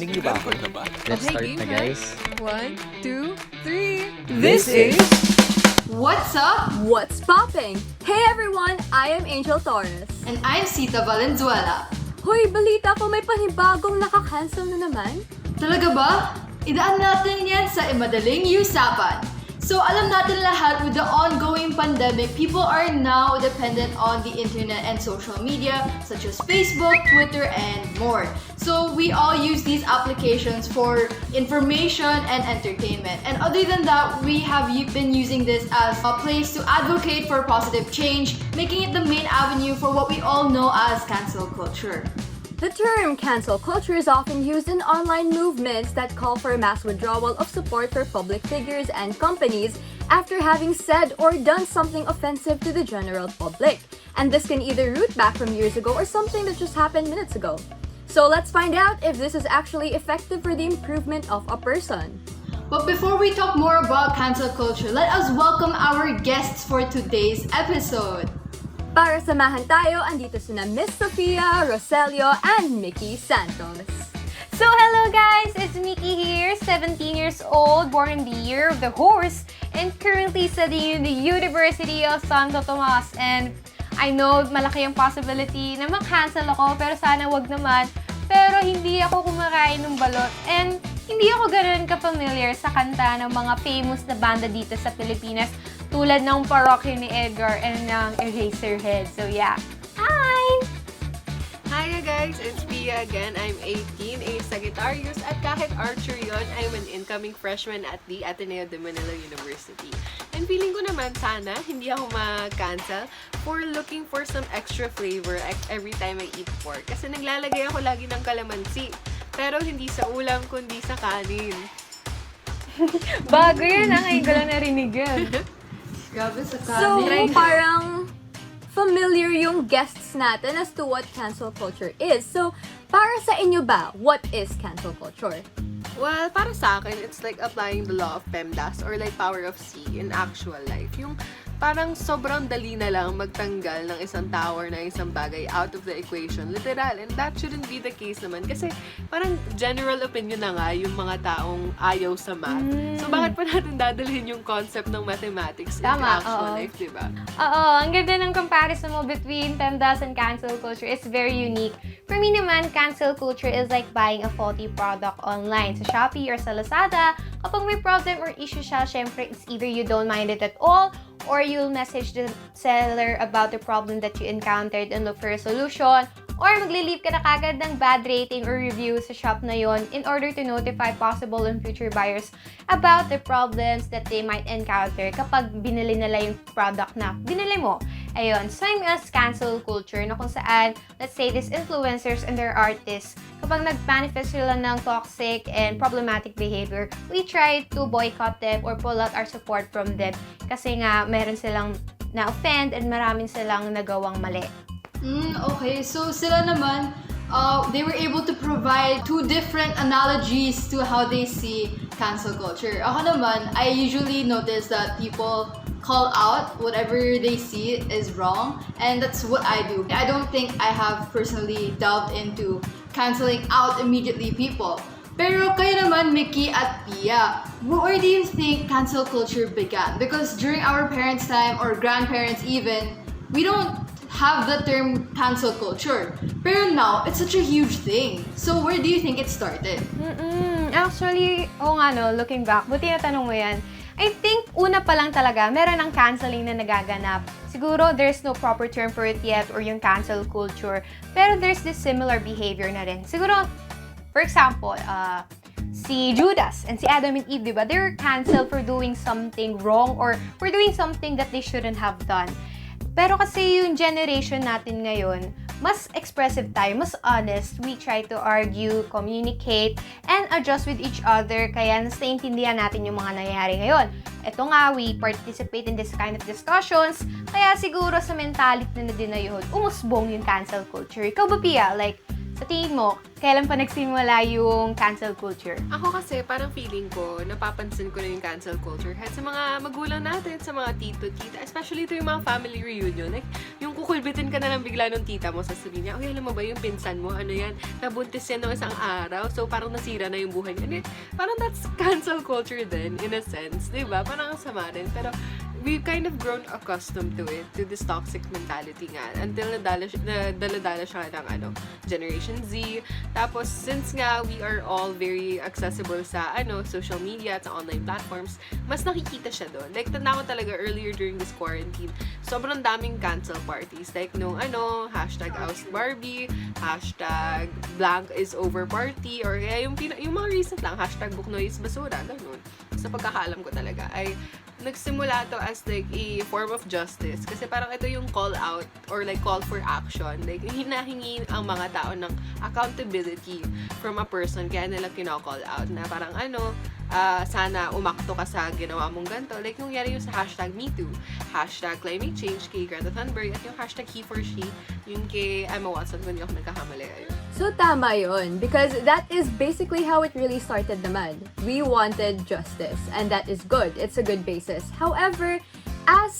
Narinig niyo ba ako? Let's start na, guys. 1, 2, 3. This is What's up? What's Popping? Hey everyone, I am Angel Torres. And I'm Sita Valenzuela. Hoy, balita ko may panibagong naka-cancel na naman. Talaga ba? Idaan natin yan sa Madaling U-Sapan. So alam natin lahat, with the ongoing pandemic, people are now dependent on the internet and social media such as Facebook, Twitter, and more. So we all use these applications for information and entertainment. And other than that, we have been using this as a place to advocate for positive change, making it the main avenue for what we all know as cancel culture. The term cancel culture is often used in online movements that call for a mass withdrawal of support for public figures and companies after having said or done something offensive to the general public. And this can either root back from years ago or something that just happened minutes ago. So let's find out if this is actually effective for the improvement of a person. But before we talk more about cancel culture, let us welcome our guests for today's episode. Para samahan tayo, andito sina Miss Sofia, Roselio, and Miki Santos. So hello guys, it's Miki here, 17 years old, born in the year of the horse, and currently studying in the University of Santo Tomas. And I know malaki ang possibility na mag-cancel ako, pero sana wag naman. Pero hindi ako kumakain ng balot, and hindi ako ganoon ka-familiar sa kanta ng mga famous na banda dito sa Pilipinas, tulad ng Parokya ni Edgar and ng Eraserhead. So yeah. Hi! Hi guys, it's Pia again. I'm 18, a Sagittarius, at kahit archer yun, I'm an incoming freshman at the Ateneo de Manila University. And feeling ko naman sana hindi ako ma-cancel for looking for some extra flavor every time I eat pork. Kasi naglalagay ako lagi ng kalamansi, pero hindi sa ulam kundi sa kanin. Bago yan, ngayon ko lang narinig yun. Grabe sa So, kanin. parang familiar yung guests natin as to what cancel culture is. So, para sa inyo ba, what is cancel culture? Well, para sa akin, it's like applying the law of PEMDAS or like power of C in actual life. Yung parang sobrang dali na lang magtanggal ng isang tao or ng isang bagay out of the equation, literal. And that shouldn't be the case naman kasi parang general opinion na nga yung mga taong ayaw sa math. So bakit pa natin dadalhin yung concept ng mathematics into Tama, actual oo. life, diba? Oo, ang ganda ng comparison mo between PEMDAS and cancel culture. It's very unique. For me naman, cancel culture is like buying a faulty product online sa Shopee or sa Lazada. Kapag may problem or issue siya, syempre, it's either you don't mind it at all or you'll message the seller about the problem that you encountered and look for a solution, or magli-leave ka na kagad ng bad rating or review sa shop na yon in order to notify possible and future buyers about the problems that they might encounter kapag binili nila yung product na binili mo. Ayun, same as cancel culture na kung saan, let's say, these influencers and their artists, kapag nag-manifest sila ng toxic and problematic behavior, we try to boycott them or pull out our support from them kasi nga meron silang na-offend and maraming silang nagawang mali. Okay, so sila naman, they were able to provide two different analogies to how they see cancel culture. Ako naman, I usually notice that people call out whatever they see is wrong, and that's what I do. I don't think I have personally delved into canceling out immediately people. Pero kayo naman, Miki at Pia, where do you think cancel culture began? Because during our parents' time or grandparents even, we don't have the term cancel culture. Pero now, it's such a huge thing. So where do you think it started? Actually, looking back, buti na tanong mo yan. I think una pa lang talaga, meron ng canceling na nagaganap. Siguro, there's no proper term for it yet or yung cancel culture. Pero there's this similar behavior na rin. Siguro, for example, si Judas and si Adam and Eve, diba? They're canceled for doing something wrong or for doing something that they shouldn't have done. Pero kasi yung generation natin ngayon, mas expressive tayo, mas honest. We try to argue, communicate, and adjust with each other. Kaya nas naiintindihan natin yung mga nangyayari ngayon. Ito nga, we participate in this kind of discussions. Kaya siguro sa mentality na din na yun, umusbong yung cancel culture. Ikaw ba, Pia? Like, sa tingin mo, kailan pa nagsimula yung cancel culture? Ako kasi, parang feeling ko, napapansin ko na yung cancel culture. Kahit sa mga magulang natin, sa mga tito, tita, especially ito yung mga family reunion. Like, yung kukul kilbitin ka na lang bigla ng tita mo, sasabihin niya, alam mo ba yung pinsan mo, ano yan, nabuntis yan ng isang araw, so parang nasira na yung buhay niya. Parang that's cancel culture din, in a sense, di ba? Parang ang sama rin, pero we've kind of grown accustomed to it, to this toxic mentality nga, until nadala siya ng Generation Z. Tapos, since nga we are all very accessible sa social media at sa online platforms, mas nakikita siya doon. Like, tanda ko talaga earlier during this quarantine, sobrang daming cancel parties. Like, nung #OustBarbie, #BlankIsOverParty, or yung mga recent lang, #BookNoisBasura, ganun. Sa pagkakaalam ko talaga, ay nagsimula to as like a form of justice. Kasi parang ito yung call out or like call for action. Like, hinahingi ang mga tao ng accountability from a person, kaya nila kino-call out na parang sana umakto ka sa ginawa mong ganito. Like, yung yari yung sa #MeToo, #Climate Change kay Greta Thunberg, at yung #HeForShe, yung kay Emma Watson, kung hindi ako nagkakamali. So tama yun, because that is basically how it really started naman. We wanted justice, and that is good. It's a good basis. However, as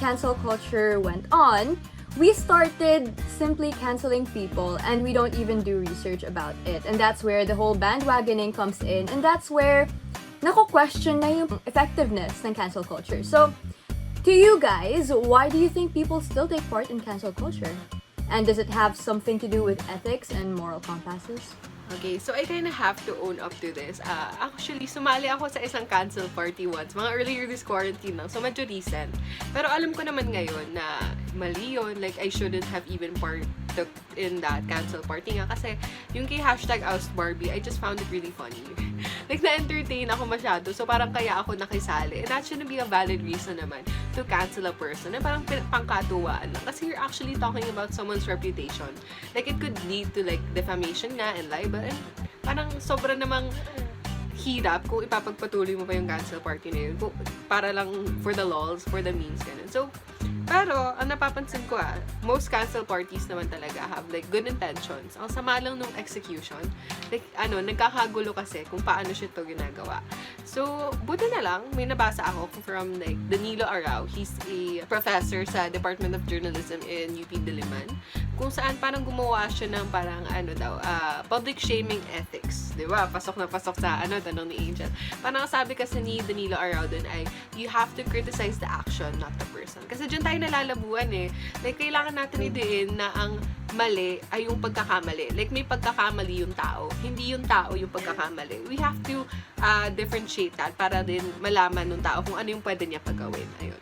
cancel culture went on, we started simply canceling people, and we don't even do research about it. And that's where the whole bandwagoning comes in, and that's where nako-question na yung effectiveness ng cancel culture. So, to you guys, why do you think people still take part in cancel culture? And does it have something to do with ethics and moral compasses? Okay, so I kind of have to own up to this. Actually, sumali ako sa isang cancel party once, mga earlier this quarantine lang, so medyo recent. Pero alam ko naman ngayon na mali yun, like I shouldn't have even partook in that cancel party nga, kasi yung kay #OustBarbie, I just found it really funny. Like, na-entertain ako masyado, so parang kaya ako nakisali. And that shouldn't be a valid reason naman to cancel a person. Na parang pangkatuwaan lang. Kasi you're actually talking about someone's reputation. Like, it could lead to like defamation nga and libel. And parang sobra namang hirap kung ipapagpatuloy mo pa yung cancel party na yun. Para lang for the lols, for the memes, ganun. So, pero, ang napapansin ko most cancel parties naman talaga have like good intentions. Ang sama lang nung execution. Like, nagkakagulo kasi kung paano siya to ginagawa. So, buti na lang, may nabasa ako from like Danilo Arao. He's a professor sa Department of Journalism in UP Diliman. Kung saan parang gumawa siya ng parang public shaming ethics. Diba? Pasok na pasok sa tanong ni Angel. Parang sabi kasi ni Danilo Arao dun ay, you have to criticize the action, not the person. Kasi dyan tayo nalalabuan Like, kailangan natin idiin na ang mali ay yung pagkakamali. Like, may pagkakamali yung tao. Hindi yung tao yung pagkakamali. We have to differentiate that para din malaman ng tao kung ano yung pwede niya pagawin. Ayun.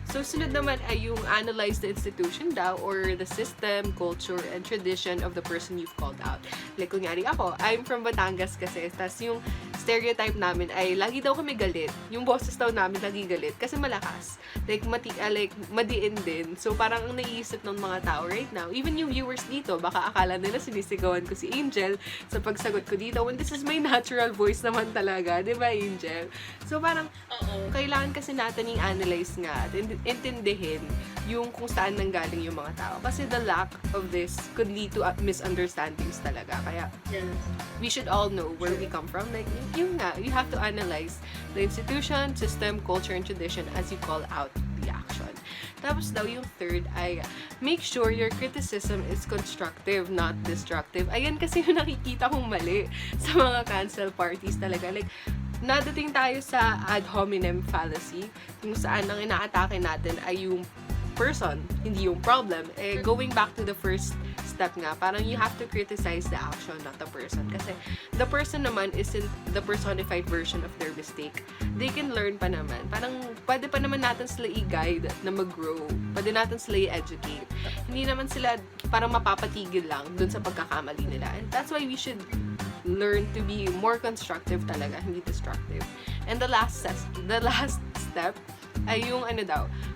So, sunod naman ay yung analyze the institution daw or the system, culture, and tradition of the person you've called out. Like, kunyari ako, I'm from Batangas kasi, tas yung stereotype namin ay lagi daw kami galit. Yung boses daw namin lagi galit kasi malakas. Like, madiin din. So, parang ang naiisip ng mga tao right now, even yung viewers dito, baka akala nila sinisigawan ko si Angel sa pagsagot ko dito when this is my natural voice naman talaga. Diba, Angel? So, parang, kailangan kasi natin i-analyze nga at intindihin yung kung saan nanggaling yung mga tao. Kasi the lack of this could lead to misunderstandings talaga. Kaya, we should all know where we come from. Like, yung nga, you have to analyze the institution, system, culture, and tradition as you call out the action. Tapos daw, yung third ay, make sure your criticism is constructive, not destructive. Ayan kasi yung nakikita kong mali sa mga cancel parties talaga. Like, nadating tayo sa ad hominem fallacy, kung saan ang inaatake natin ay yung person, hindi yung problem. Going back to the first step nga, parang you have to criticize the action, not the person. Kasi the person naman isn't the personified version of their mistake. They can learn pa naman. Parang pwede pa naman natin sila i-guide na mag-grow. Pwede natin sila i-educate. Hindi naman sila parang mapapatigil lang dun sa pagkakamali nila. And that's why we should learn to be more constructive talaga, hindi destructive. And the last step ay yung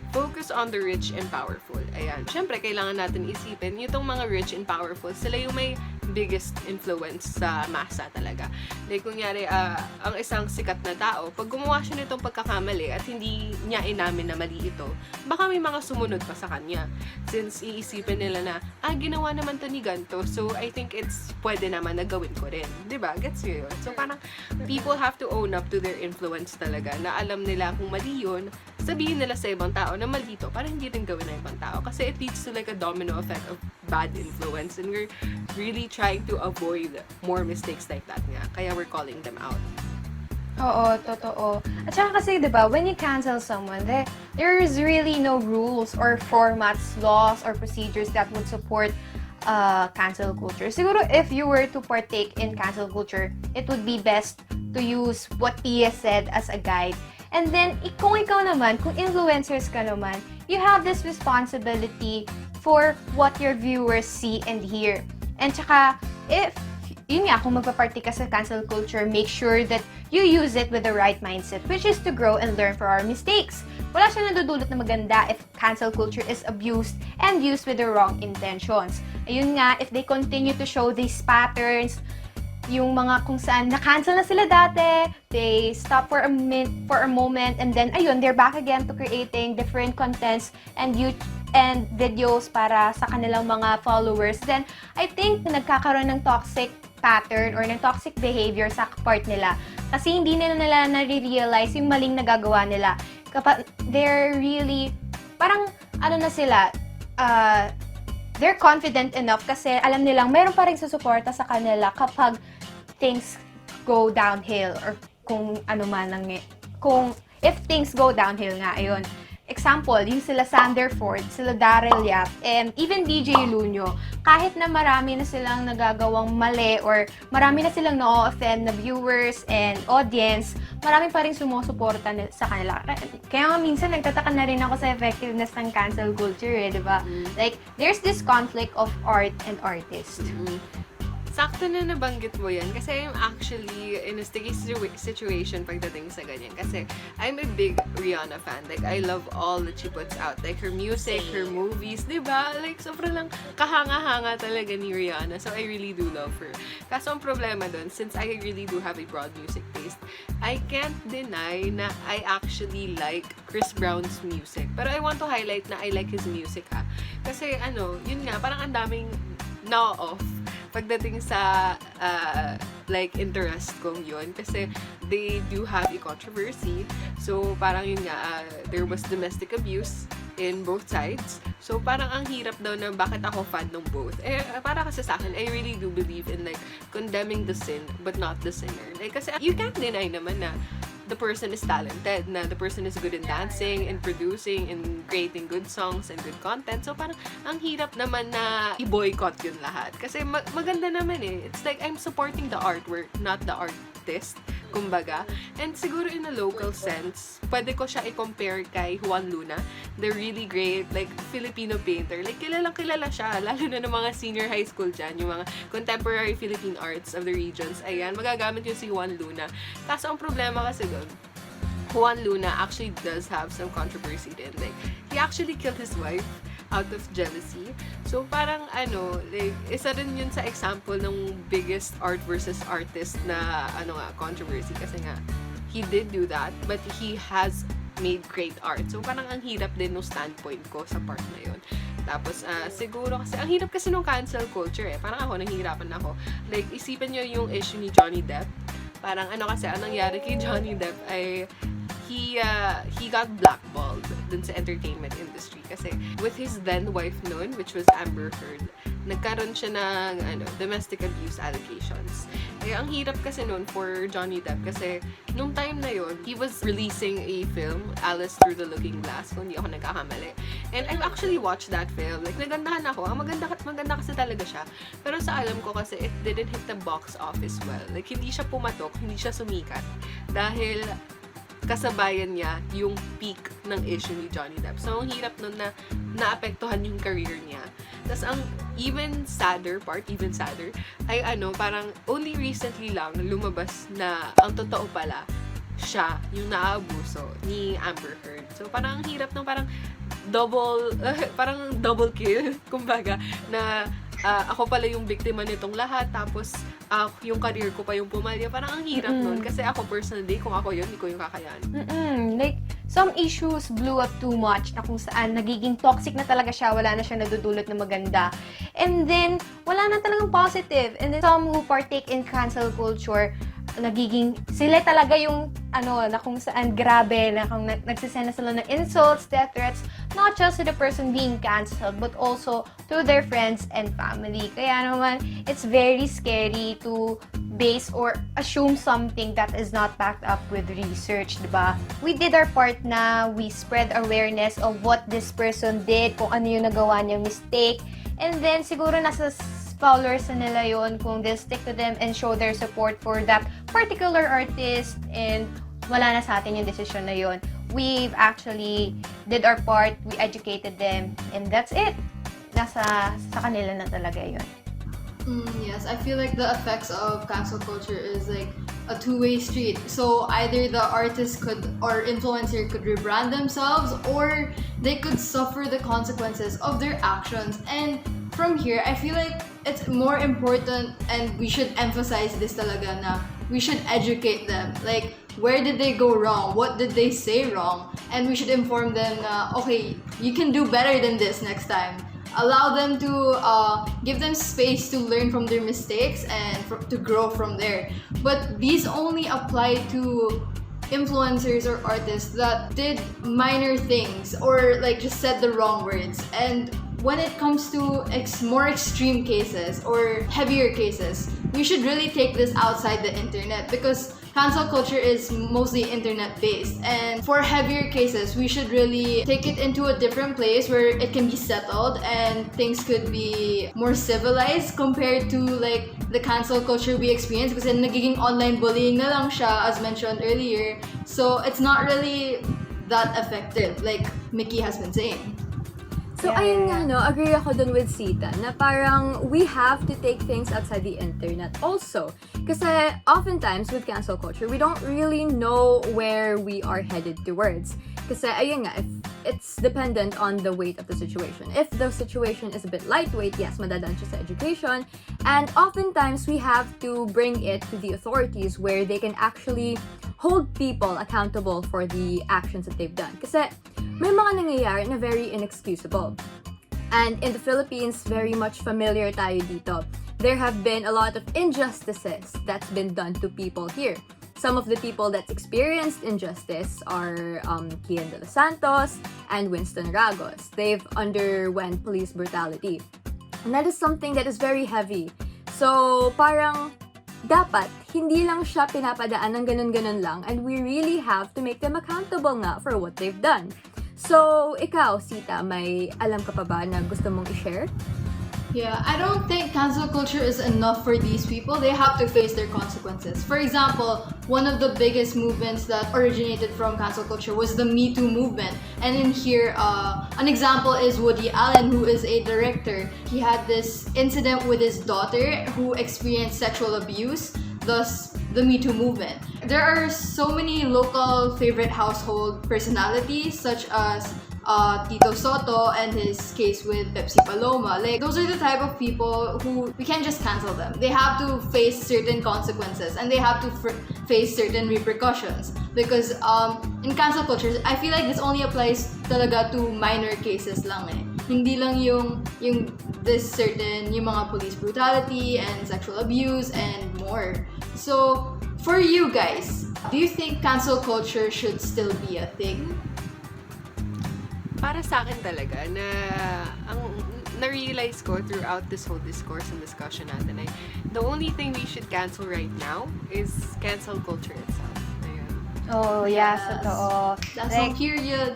focus on the rich and powerful. Ayan. Siyempre, kailangan natin isipin, itong mga rich and powerful, sila yung may biggest influence sa masa talaga. Like, kunyari, ang isang sikat na tao, pag gumawa siya nitong pagkakamali at hindi niya inamin na mali ito, baka may mga sumunod pa sa kanya. Since iisipin nila na, ginawa naman to ni ganito, so I think it's pwede naman na gawin ko rin. Diba? Gets nyo yun? So, parang, people have to own up to their influence talaga, na alam nila kung mali yun, sabihin nila sa ibang tao na mali to, para hindi rin gawin ng ibang tao. Kasi it leads to like a domino effect of bad influence, and we're really trying to avoid more mistakes like that nga. Kaya we're calling them out. Oo, totoo. At saka kasi, di ba, when you cancel someone, there's really no rules or formats, laws, or procedures that would support cancel culture. Siguro, if you were to partake in cancel culture, it would be best to use what Pia said as a guide. And then, kung ikaw naman, kung influencers ka naman, you have this responsibility for what your viewers see and hear. And saka, yun nga, kung magpaparty ka sa cancel culture, make sure that you use it with the right mindset, which is to grow and learn from our mistakes. Wala siya nadudulot na maganda if cancel culture is abused and used with the wrong intentions. Ayun nga, if they continue to show these patterns, yung mga kung saan na-cancel na sila dati, they stop for a moment, and then, ayun, they're back again to creating different contents and videos para sa kanilang mga followers, then I think nagkakaroon ng toxic pattern or ng toxic behavior sa part nila. Kasi hindi nila nare-realize yung maling nagagawa nila. Kapag they're really, parang, ano na sila, they're confident enough kasi alam nilang meron pa rin susuporta sa kanila kapag things go downhill or kung ano man if things go downhill nga, ayun. Example, yung sila Sander Ford, sila Daryl Yap, and even DJ Lunyo, kahit na marami na silang nagagawang mali or marami na silang na-offend na viewers and audience, marami pa rin sumusuporta sa kanila. Kaya nga minsan nagtataka na rin ako sa effectiveness ng cancel culture, di ba? Like, there's this conflict of art and artist. Sakto na nabanggit mo yan kasi I'm actually in a sticky situation pagdating sa ganyan. Kasi I'm a big Rihanna fan. Like, I love all that she puts out. Like, her music, her movies, diba? Like, sobrang lang kahanga-hanga talaga ni Rihanna. So, I really do love her. Kaso ang problema dun, since I really do have a broad music taste, I can't deny na I actually like Chris Brown's music. Pero I want to highlight na I like his music, ha. Kasi, yun nga, parang ang daming na-off pagdating sa like interest kong yun kasi they do have a controversy. So parang yun nga, there was domestic abuse in both sides. So parang ang hirap daw na bakit ako fan ng both. Para kasi sa akin, I really do believe in like condemning the sin but not the sinner. Like kasi you can't deny naman na the person is talented, na the person is good in dancing and producing and creating good songs and good content. So parang ang hirap naman na i-boycott yun lahat. Kasi maganda naman eh. It's like I'm supporting the artwork, not the artist, kumbaga. And siguro in a local sense, pwede ko siya i-compare kay Juan Luna, the really great like Filipino painter. Like kilalang kilala siya, lalo na ng mga senior high school dyan, yung mga contemporary Philippine arts of the regions. Ayan, magagamit yung si Juan Luna. Kaso ang problema kasi doon, Juan Luna actually does have some controversy din. Like, he actually killed his wife out of jealousy. So, parang like, isa rin yun sa example ng biggest art versus artist na, controversy. Kasi nga, he did do that, but he has made great art. So, parang ang hirap din ng standpoint ko sa part na yun. Tapos, siguro kasi, ang hirap kasi nung cancel culture eh. Parang ako, nahihirapan ako. Like, isipin nyo yung issue ni Johnny Depp. Parang kasi, anong nangyari kay Johnny Depp ay, he got blackballed dun sa entertainment industry kasi with his then wife noon, which was Amber Heard, nagkaroon siya ng domestic abuse allegations. Ang hirap kasi noon for Johnny Depp kasi nung time na yon, he was releasing a film, Alice Through the Looking Glass, kung hindi ako nagkakamali. And I've actually watched that film. Like, nagandahan ako. Ang maganda kasi talaga siya. Pero sa alam ko kasi, it didn't hit the box office well. Like, hindi siya pumatok, hindi siya sumikat. Dahil kasabayan niya yung peak ng issue ni Johnny Depp. So, ang hirap nun na naapektuhan yung career niya. Tapos, ang even sadder, ay parang only recently lang lumabas na ang totoo pala, siya yung naabuso ni Amber Heard. So, parang ang hirap ng parang double kill, kumbaga, na ako pala yung biktima nitong lahat, tapos yung career ko pa yung pumalya. Parang ang hirap nun. Kasi ako personally, kung ako yun, hindi ko yung kakayanan. Like, some issues blew up too much na kung saan nagiging toxic na talaga siya, wala na siya nadudulot na maganda. And then, wala na talagang positive. And then, some who partake in cancel culture, nagiging, sila talaga yung, na kung saan grabe, na kung nagsisend na sila ng insults, death threats, not just to the person being canceled, but also to their friends and family. Kaya naman, it's very scary to base or assume something that is not backed up with research, diba? We did our part na we spread awareness of what this person did, kung ano yung nagawa niyang mistake, and then siguro nasa followers na nila yun kung they'll stick to them and show their support for that particular artist, and wala na sa atin yung decision na yun. We've actually did our part, we educated them, and that's it. Sa kanila na talaga yun. Yes, I feel like the effects of cancel culture is like a two-way street. So either the artist could or influencer could rebrand themselves, or they could suffer the consequences of their actions. And from here, I feel like it's more important, and we should emphasize this talaga, na we should educate them. Like, where did they go wrong? What did they say wrong? And we should inform them na, okay, you can do better than this next time. Allow them to give them space to learn from their mistakes and to grow from there. But these only apply to influencers or artists that did minor things or like just said the wrong words. And when it comes to more extreme cases or heavier cases, we should really take this outside the internet, because cancel culture is mostly internet-based. And for heavier cases, we should really take it into a different place where it can be settled and things could be more civilized compared to like the cancel culture we experience, kasi nagiging online bullying na lang siya, as mentioned earlier. So it's not really that effective, like Miki has been saying. So, ayun nga, no, agree ako dun with Sita na parang we have to take things outside the internet also. Kasi oftentimes with cancel culture, we don't really know where we are headed towards. Kasi ayun nga, it's dependent on the weight of the situation. If the situation is a bit lightweight, yes, madadaan siya sa education. And oftentimes, we have to bring it to the authorities where they can actually hold people accountable for the actions that they've done. Kasi may mga nangyayari na very inexcusable. And in the Philippines, very much familiar tayo dito. There have been a lot of injustices that's been done to people here. Some of the people that experienced injustice are Kian de los Santos and Winston Ragos. They've underwent police brutality. And that is something that is very heavy. So, parang dapat hindi lang siya pinapadaan ng ganun-ganun lang, and we really have to make them accountable nga for what they've done. So, ikaw, Sita, may alam ka pa ba na gusto mong i-share? Yeah, I don't think cancel culture is enough for these people. They have to face their consequences. For example, one of the biggest movements that originated from cancel culture was the Me Too movement. And in here, an example is Woody Allen, who is a director. He had this incident with his daughter who experienced sexual abuse, thus the Me Too movement. There are so many local favorite household personalities, such as Tito Soto and his case with Pepsi Paloma. Like, those are the type of people who we can't just cancel them. They have to face certain consequences, and they have to face certain repercussions. Because in cancel culture, I feel like this only applies talaga to minor cases lang eh. Hindi lang yung this certain, yung mga police brutality and sexual abuse and more. So, for you guys, do you think cancel culture should still be a thing? Para sa akin talaga na ang na-realize ko throughout this whole discourse and discussion natin ay the only thing we should cancel right now is cancel culture itself. Ayun. Oh, yes, totoo. That's so period.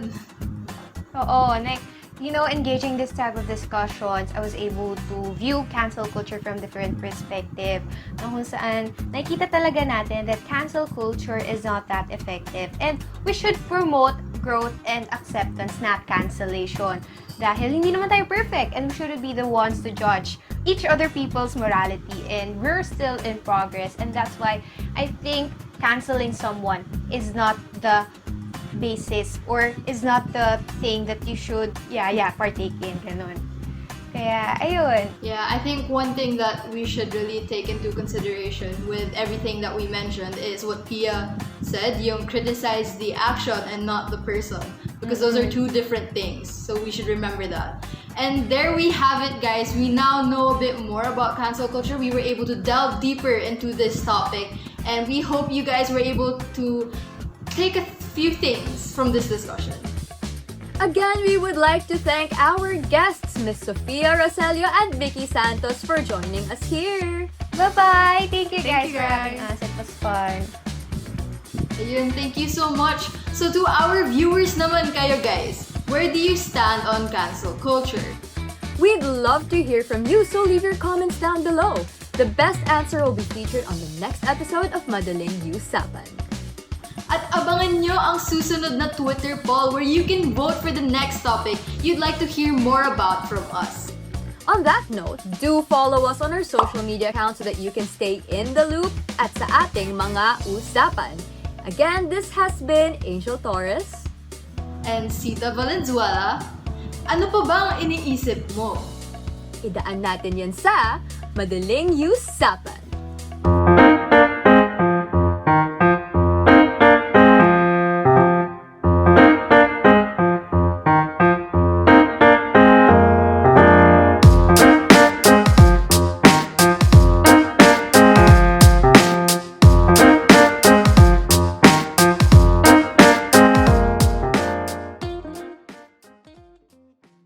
Oo, like, engaging this type of discussions, I was able to view cancel culture from different perspective, na kung saan nakikita talaga natin that cancel culture is not that effective, and we should promote growth and acceptance, not cancellation. Dahil hindi naman tayo perfect, and we shouldn't be the ones to judge each other people's morality, and we're still in progress, and that's why I think canceling someone is not the basis or is not the thing that you should partake in, ganun. Kaya, ayun. Yeah, I think one thing that we should really take into consideration with everything that we mentioned is what Pia said, yung criticize the action and not the person. Because those are two different things. So we should remember that. And there we have it, guys. We now know a bit more about cancel culture. We were able to delve deeper into this topic. And we hope you guys were able to take a few things from this discussion. Again, we would like to thank our guests, Miss Sofia Roselio and Vicky Santos, for joining us here. Bye-bye! Thank you guys you, for having guys. us. It was fun. Ayun, thank you so much. So to our viewers naman kayo guys, where do you stand on cancel culture? We'd love to hear from you, so leave your comments down below. The best answer will be featured on the next episode of Madaling U-Sapan. At abangan nyo ang susunod na Twitter poll where you can vote for the next topic you'd like to hear more about from us. On that note, do follow us on our social media accounts so that you can stay in the loop at sa ating mga usapan. Again, this has been Angel Torres. And Sita Valenzuela, ano pa bang iniisip mo? Idaan natin yan sa Madaling U-Sapan.